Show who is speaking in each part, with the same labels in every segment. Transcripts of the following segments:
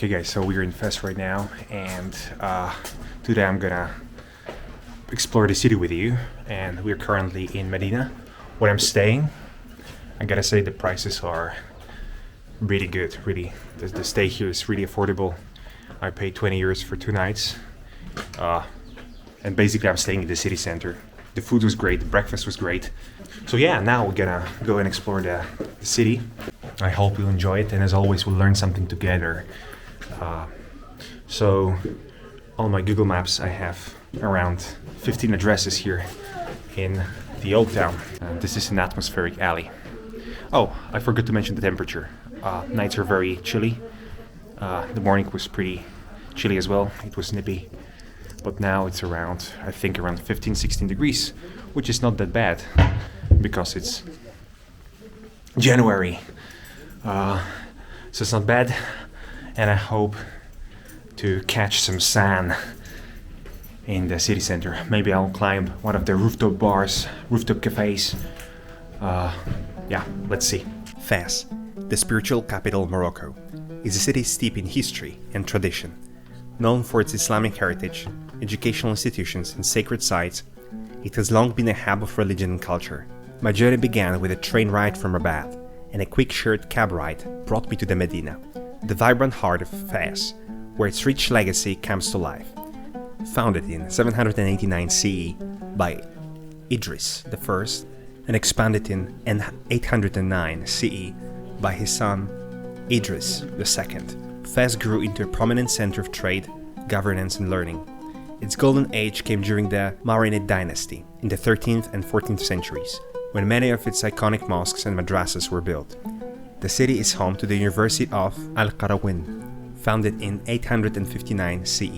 Speaker 1: Okay guys, so we're in Fes right now, and today I'm gonna explore the city with you, and we're currently in Medina, where I'm staying. I gotta say the prices are really good, really. The stay here is really affordable. I paid 20 euros for 2 nights, and basically I'm staying in the city center. The food was great, the breakfast was great. So yeah, now we're gonna go and explore the city. I hope you'll enjoy it, and as always we'll learn something together. So on my Google Maps I have around 15 addresses here in the old town. This is an atmospheric alley. Oh, I forgot to mention the temperature. Nights are very chilly. The morning was pretty chilly as well. It was nippy. But now it's around, I think around 15-16 degrees, which is not that bad because it's January. So it's not bad, and I hope to catch some sun in the city center. Maybe I'll climb one of the rooftop bars, rooftop cafes. Yeah, let's see.
Speaker 2: Fes, the spiritual capital of Morocco, is a city steeped in history and tradition. Known for its Islamic heritage, educational institutions, and sacred sites, it has long been a hub of religion and culture. My journey began with a train ride from Rabat, and a quick shared cab ride brought me to the Medina, the vibrant heart of Fes, where its rich legacy comes to life. Founded in 789 CE by Idris I and expanded in 809 CE by his son Idris II, Fes grew into a prominent center of trade, governance and learning. Its golden age came during the Marinid dynasty in the 13th and 14th centuries, when many of its iconic mosques and madrasas were built. The city is home to the University of Al-Qarawiyyin, founded in 859 CE,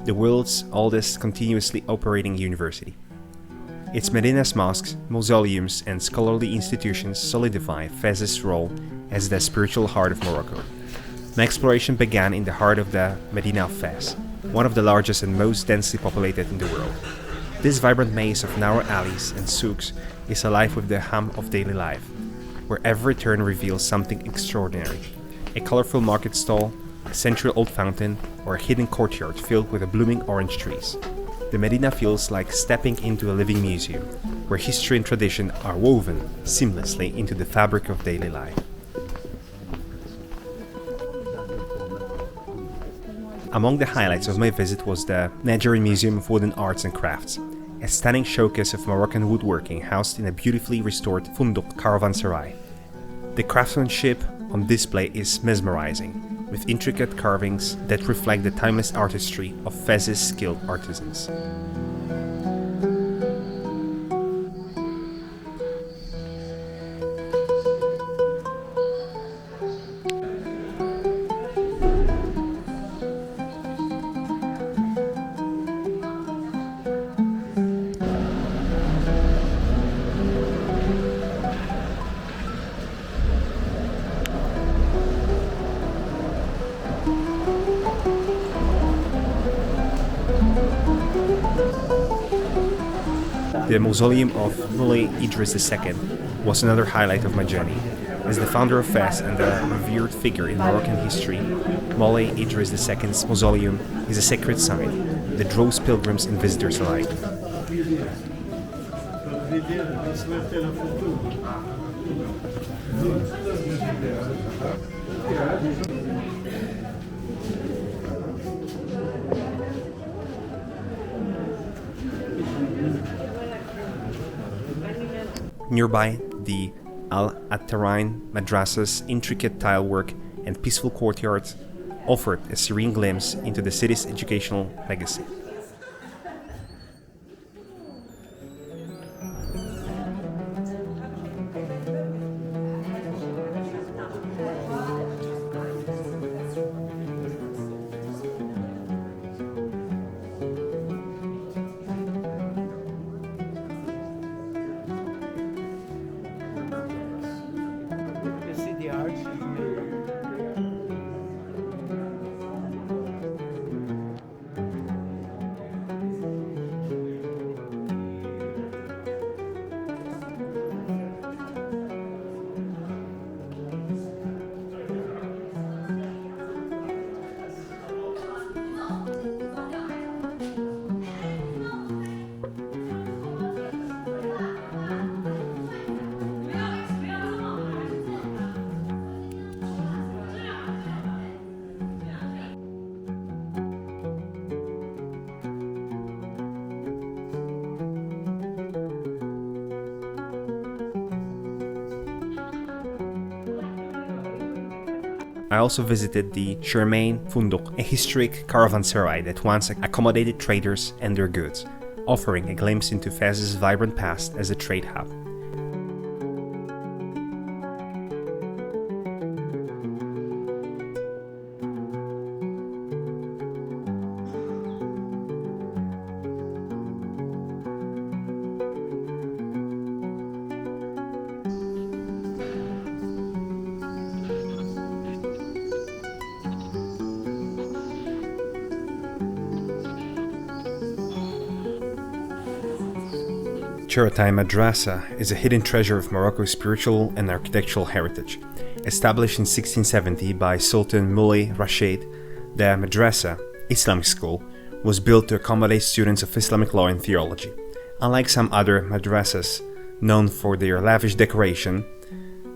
Speaker 2: the world's oldest continuously operating university. Its Medina's mosques, mausoleums, and scholarly institutions solidify Fez's role as the spiritual heart of Morocco. My exploration began in the heart of the Medina of Fes, one of the largest and most densely populated in the world. This vibrant maze of narrow alleys and souks is alive with the hum of daily life, where every turn reveals something extraordinary. A colorful market stall, a century-old fountain, or a hidden courtyard filled with blooming orange trees. The Medina feels like stepping into a living museum, where history and tradition are woven seamlessly into the fabric of daily life. Among the highlights of my visit was the Nejjarine Museum of Wooden Arts and Crafts, a stunning showcase of Moroccan woodworking housed in a beautifully restored caravanserai. The craftsmanship on display is mesmerizing, with intricate carvings that reflect the timeless artistry of Fez's skilled artisans. The mausoleum of Moulay Idriss II was another highlight of my journey. As the founder of Fes and a revered figure in Moroccan history, Moulay Idriss II's mausoleum is a sacred site that draws pilgrims and visitors alike. Nearby, the Al-Qarawiyyin madrasa's intricate tile work and peaceful courtyards offered a serene glimpse into the city's educational legacy. I also visited the Shermain Funduk, a historic caravanserai that once accommodated traders and their goods, offering a glimpse into Fez's vibrant past as a trade hub. Cheratai Madrasa is a hidden treasure of Morocco's spiritual and architectural heritage. Established in 1670 by Sultan Moulay Rashid, the Madrasa, Islamic school, was built to accommodate students of Islamic law and theology. Unlike some other madrasas known for their lavish decoration,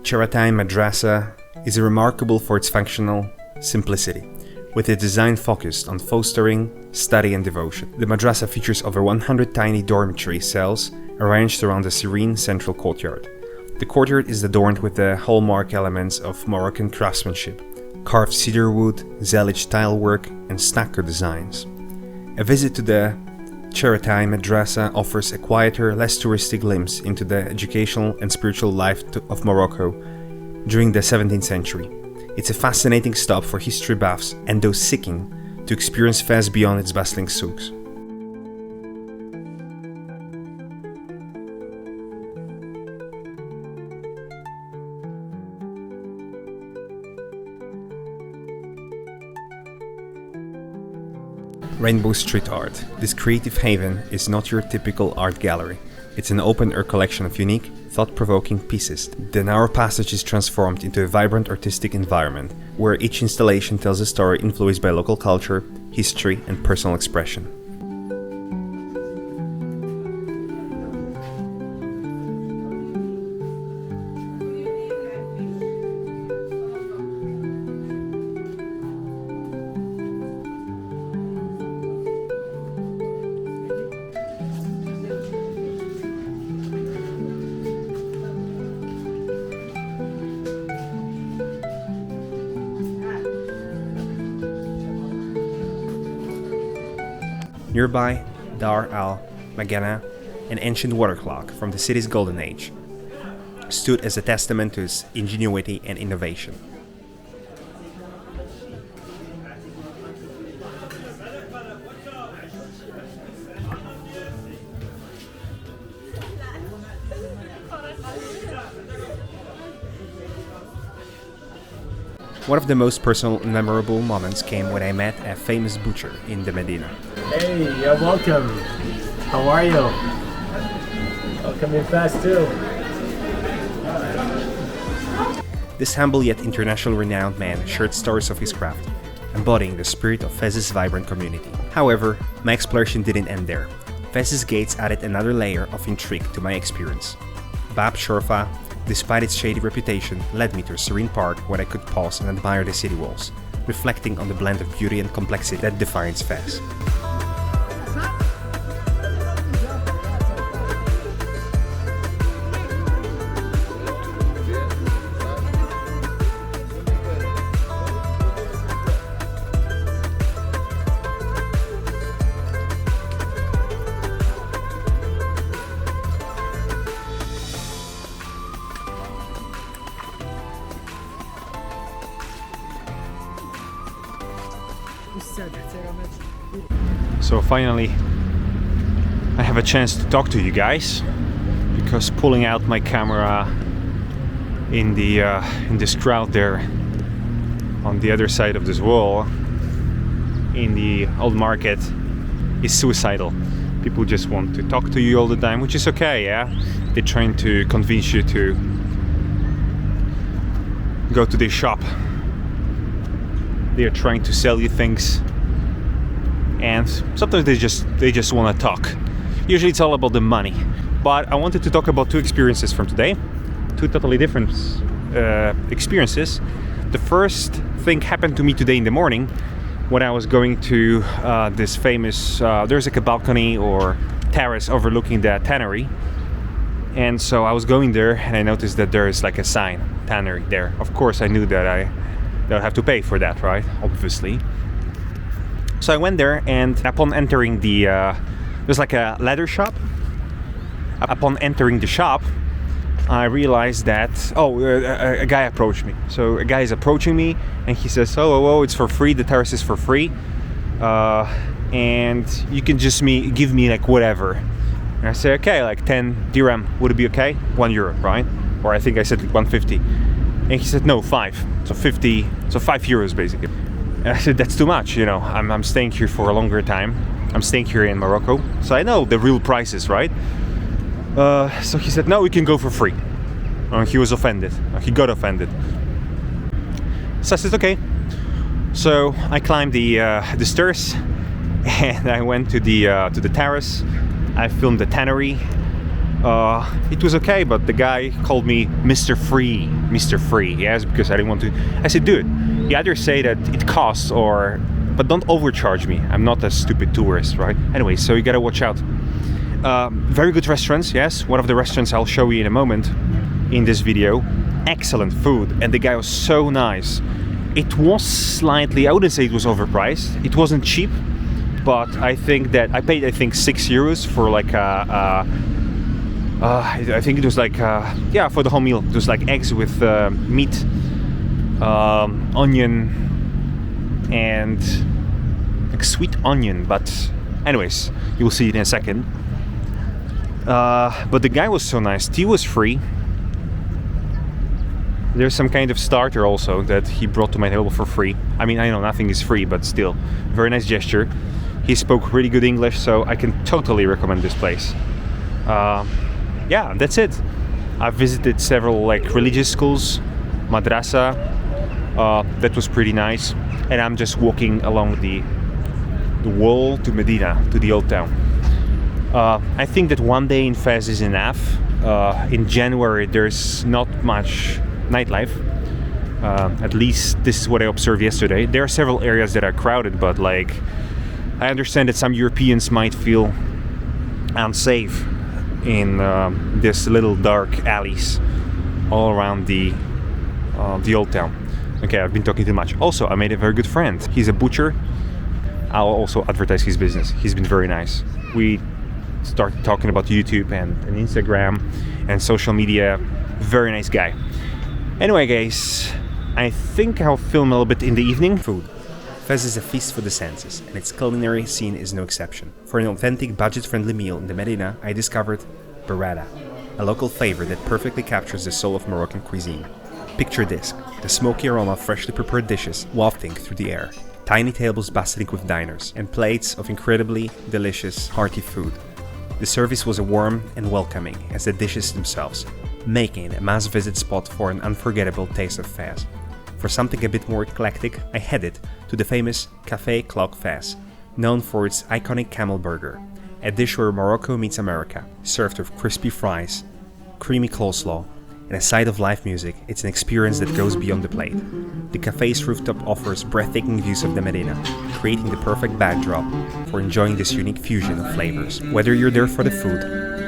Speaker 2: Cheratai Madrasa is remarkable for its functional simplicity, with a design focused on fostering study and devotion. The madrasa features over 100 tiny dormitory cells arranged around a serene central courtyard. The courtyard is adorned with the hallmark elements of Moroccan craftsmanship: carved cedar wood, Zelig tile work, and stucco designs. A visit to the Cheratai Madrasa offers a quieter, less touristy glimpse into the educational and spiritual life of Morocco during the 17th century. It's a fascinating stop for history buffs and those seeking to experience Fez beyond its bustling souks. Rainbow Street Art. This creative haven is not your typical art gallery. It's an open-air collection of unique, thought-provoking pieces. The narrow passage is transformed into a vibrant artistic environment, where each installation tells a story influenced by local culture, history, and personal expression. Nearby, Dar al-Magana, an ancient water clock from the city's golden age, stood as a testament to its ingenuity and innovation. One of the most personal and memorable moments came when I met a famous butcher in the Medina.
Speaker 3: Hey, you're welcome. How are you? I'll come in fast too.
Speaker 2: This humble yet internationally renowned man shared stories of his craft, embodying the spirit of Fez's vibrant community. However, my exploration didn't end there. Fez's gates added another layer of intrigue to my experience. Bab Shorfa, despite its shady reputation, led me to a serene park where I could pause and admire the city walls, reflecting on the blend of beauty and complexity that defines Fez.
Speaker 1: So finally, I have a chance to talk to you guys, because pulling out my camera in this crowd there on the other side of this wall in the old market is suicidal. People just want to talk to you all the time, which is okay, yeah? They're trying to convince you to go to their shop. They're trying to sell you things, and sometimes they just want to talk. Usually it's all about the money. But I wanted to talk about two experiences from today, two totally different experiences. The first thing happened to me today in the morning when I was going to this famous, there's like a balcony or terrace overlooking the tannery. And so I was going there and I noticed that there is like a sign, tannery, there. Of course I knew that they'll have to pay for that, right? Obviously. So I went there, and upon entering there's like a leather shop. Upon entering the shop, I realized that a guy approached me. So a guy is approaching me, and he says, "Oh, it's for free. The terrace is for free, and you can just give me like whatever." And I say, "Okay, like 10 dirham. Would it be okay? €1, right?" Or I think I said like 150. And he said, "No, 5. So 50. So €5 basically." And I said, "That's too much. I'm staying here for a longer time. I'm staying here in Morocco, so I know the real prices, right?" So he said, "No, we can go for free." He was offended. He got offended. So I said, "Okay." So I climbed the stairs, and I went to the terrace. I filmed the tannery. It was okay, but the guy called me Mr. Free. Mr. Free, yes, because I didn't want to. I said, "Dude, you either say that it costs but don't overcharge me. I'm not a stupid tourist, right?" Anyway, so you gotta watch out. Very good restaurants, yes. One of the restaurants I'll show you in a moment in this video. Excellent food, and the guy was so nice. It was slightly, I wouldn't say it was overpriced. It wasn't cheap, but I think that I paid €6 for like I think it was like for the whole meal. It was like eggs with meat, onion, and like sweet onion. But anyways, you'll see it in a second. But the guy was so nice. Tea was free. There's some kind of starter also that he brought to my table for free. I mean, I know nothing is free, but still, very nice gesture. He spoke really good English, so I can totally recommend this place. Yeah, that's it. I've visited several like religious schools, madrasa. That was pretty nice. And I'm just walking along the wall to Medina, to the old town. I think that one day in Fez is enough. In January, there's not much nightlife. At least this is what I observed yesterday. There are several areas that are crowded, but like I understand that some Europeans might feel unsafe in this little dark alleys all around the old town. Okay, I've been talking too much. Also, I made a very good friend. He's a butcher. I'll also advertise his business. He's been very nice. We started talking about YouTube and Instagram and social media. Very nice guy. Anyway, guys, I think I'll film a little bit in the evening.
Speaker 2: Food. Fez is a feast for the senses, and its culinary scene is no exception. For an authentic, budget-friendly meal in the Medina, I discovered Berrada, a local flavor that perfectly captures the soul of Moroccan cuisine. Picture this, the smoky aroma of freshly prepared dishes wafting through the air, tiny tables bustling with diners, and plates of incredibly delicious, hearty food. The service was warm and welcoming as the dishes themselves, making it a must-visit spot for an unforgettable taste of Fez. For something a bit more eclectic, I headed to the famous Café Clock Fez, known for its iconic Camel Burger, a dish where Morocco meets America, served with crispy fries, creamy coleslaw, and a side of live music. It's an experience that goes beyond the plate. The cafe's rooftop offers breathtaking views of the Medina, creating the perfect backdrop for enjoying this unique fusion of flavors. Whether you're there for the food,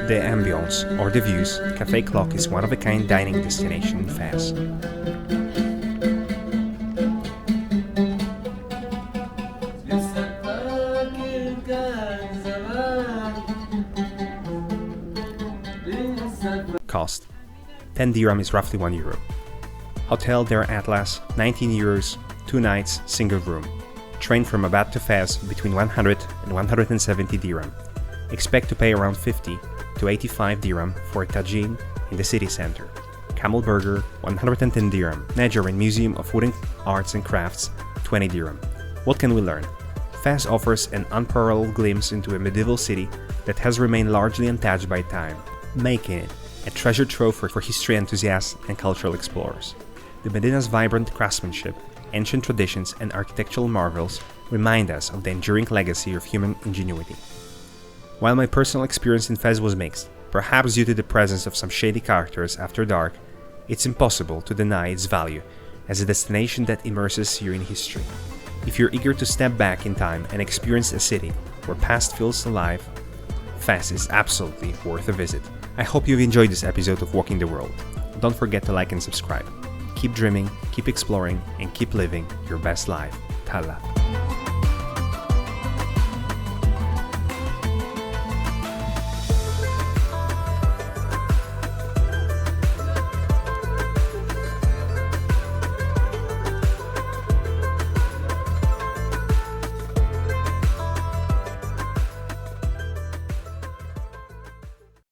Speaker 2: the ambience, or the views, Café Clock is one-of-a-kind dining destination in Fez. Cost. 10 dirham is roughly €1. Hotel Der Atlas, 19 euros, 2 nights, single room. Train from Rabat to Fez between 100 and 170 dirham. Expect to pay around 50 to 85 dirham for a tagine in the city center. Camel Burger, 110 dirham. Nejjarine Museum of Wooden Arts and Crafts, 20 dirham. What can we learn? Fez offers an unparalleled glimpse into a medieval city that has remained largely untouched by time, making it a treasure trove for history enthusiasts and cultural explorers. The Medina's vibrant craftsmanship, ancient traditions, and architectural marvels remind us of the enduring legacy of human ingenuity. While my personal experience in Fez was mixed, perhaps due to the presence of some shady characters after dark, it's impossible to deny its value as a destination that immerses you in history. If you're eager to step back in time and experience a city where past feels alive, Fez is absolutely worth a visit. I hope you've enjoyed this episode of Walking the World. Don't forget to like and subscribe. keep dreaming, keep exploring, and keep living your best life. Talla.